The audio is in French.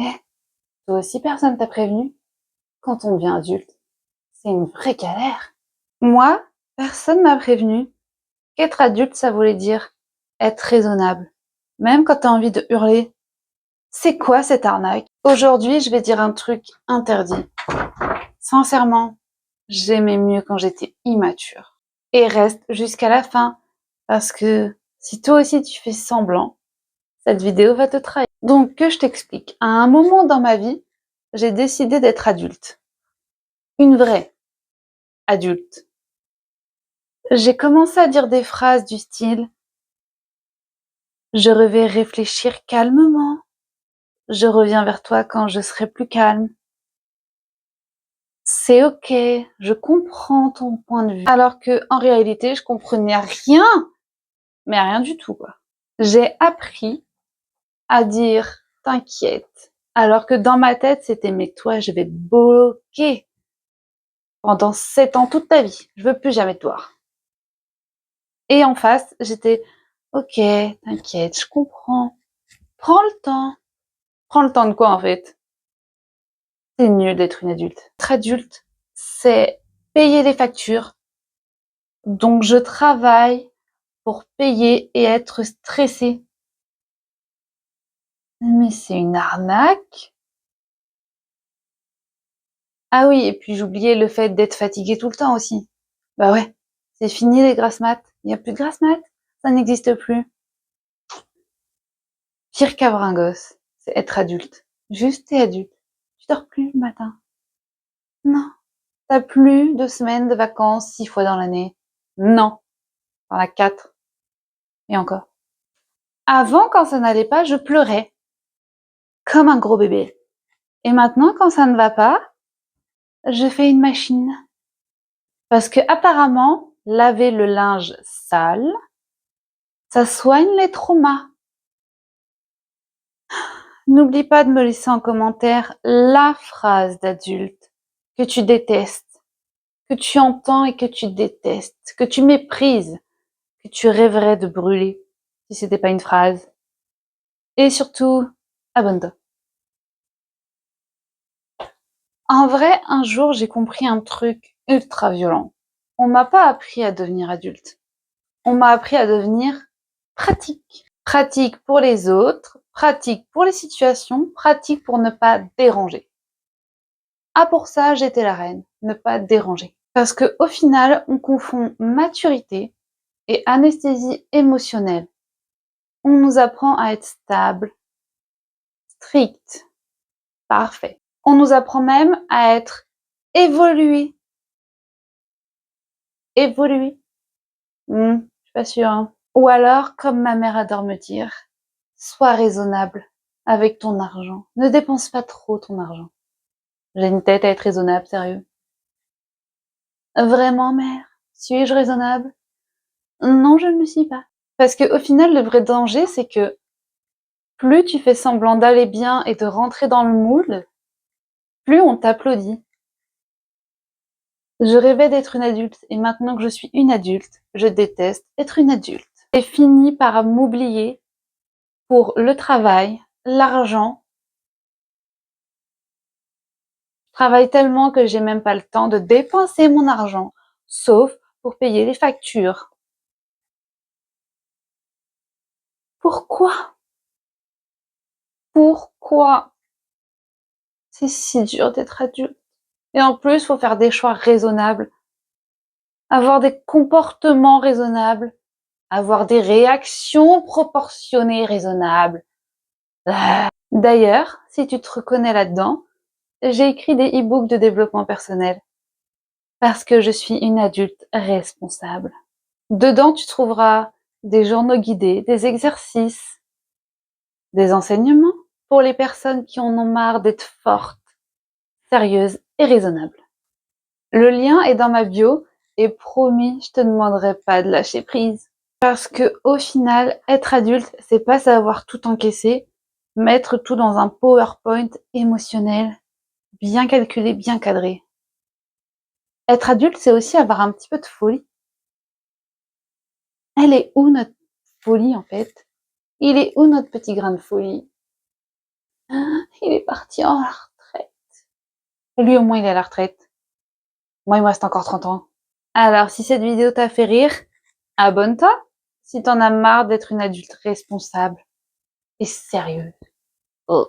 Eh, toi aussi personne t'a prévenu? Quand on devient adulte, c'est une vraie galère. Moi, personne m'a prévenu qu'être adulte, ça voulait dire être raisonnable. Même quand t'as envie de hurler. C'est quoi cette arnaque? Aujourd'hui, je vais dire un truc interdit. Sincèrement, j'aimais mieux quand j'étais immature. Et reste jusqu'à la fin, parce que si toi aussi tu fais semblant, cette vidéo va te trahir. Donc, que je t'explique. À un moment dans ma vie, j'ai décidé d'être adulte. Une vraie adulte. J'ai commencé à dire des phrases du style je vais réfléchir calmement. Je reviens vers toi quand je serai plus calme. C'est ok, je comprends ton point de vue. Alors que, en réalité, je comprenais rien, mais rien du tout, quoi. J'ai appris à dire t'inquiète, alors que dans ma tête, c'était mais toi, je vais te bloquer pendant 7 ans, toute ta vie. Je veux plus jamais te voir. Et en face, j'étais ok, t'inquiète, je comprends. Prends le temps. Prends le temps de quoi, en fait? C'est nul d'être une adulte. Être adulte, c'est payer les factures. Donc, je travaille pour payer et être stressée. Mais c'est une arnaque. Ah oui, et puis j'oubliais le fait d'être fatiguée tout le temps aussi. Bah ouais, c'est fini les grasses mat. Il n'y a plus de grasses mat. Ça n'existe plus. Pire qu'avoir un gosse, c'est être adulte. Juste t'es adulte. Tu dors plus le matin. Non. T'as plus de semaines de vacances 6 fois dans l'année. Non. T'en as 4. Et encore. Avant, quand ça n'allait pas, je pleurais. Comme un gros bébé. Et maintenant, quand ça ne va pas, je fais une machine. Parce que apparemment, laver le linge sale, ça soigne les traumas. N'oublie pas de me laisser en commentaire la phrase d'adulte que tu détestes, que tu entends et que tu détestes, que tu méprises, que tu rêverais de brûler si c'était pas une phrase. Et surtout, abonne-toi. En vrai, un jour, j'ai compris un truc ultra violent. On m'a pas appris à devenir adulte. On m'a appris à devenir pratique. Pratique pour les autres, pratique pour les situations, pratique pour ne pas déranger. Ah, pour ça, j'étais la reine, ne pas déranger. Parce que au final, on confond maturité et anesthésie émotionnelle. On nous apprend à être stable, strict, parfait. On nous apprend même à être évolué. Évolué. Je suis pas sûre, hein. Ou alors, comme ma mère adore me dire, sois raisonnable avec ton argent. Ne dépense pas trop ton argent. J'ai une tête à être raisonnable, sérieux. Vraiment, mère? Suis-je raisonnable? Non, je ne le suis pas. Parce que au final, le vrai danger, c'est que plus tu fais semblant d'aller bien et de rentrer dans le moule, plus on t'applaudit. Je rêvais d'être une adulte et maintenant que je suis une adulte, je déteste être une adulte. J'ai fini par m'oublier pour le travail, l'argent. Je travaille tellement que j'ai même pas le temps de dépenser mon argent, sauf pour payer les factures. Pourquoi? Pourquoi? C'est si dur d'être adulte. Et en plus, faut faire des choix raisonnables, avoir des comportements raisonnables, avoir des réactions proportionnées raisonnables. D'ailleurs, si tu te reconnais là-dedans, j'ai écrit des e-books de développement personnel parce que je suis une adulte responsable. Dedans, tu trouveras des journaux guidés, des exercices, des enseignements pour les personnes qui en ont marre d'être fortes, sérieuses et raisonnables. Le lien est dans ma bio et promis, je te demanderai pas de lâcher prise. Parce que au final, être adulte, c'est pas savoir tout encaisser, mettre tout dans un PowerPoint émotionnel, bien calculé, bien cadré. Être adulte, c'est aussi avoir un petit peu de folie. Elle est où notre folie en fait? Il est où notre petit grain de folie? Il est parti en retraite. Lui, au moins, il est à la retraite. Moi, il me reste encore 30 ans. Alors, si cette vidéo t'a fait rire, abonne-toi si t'en as marre d'être une adulte responsable et sérieuse. Oh.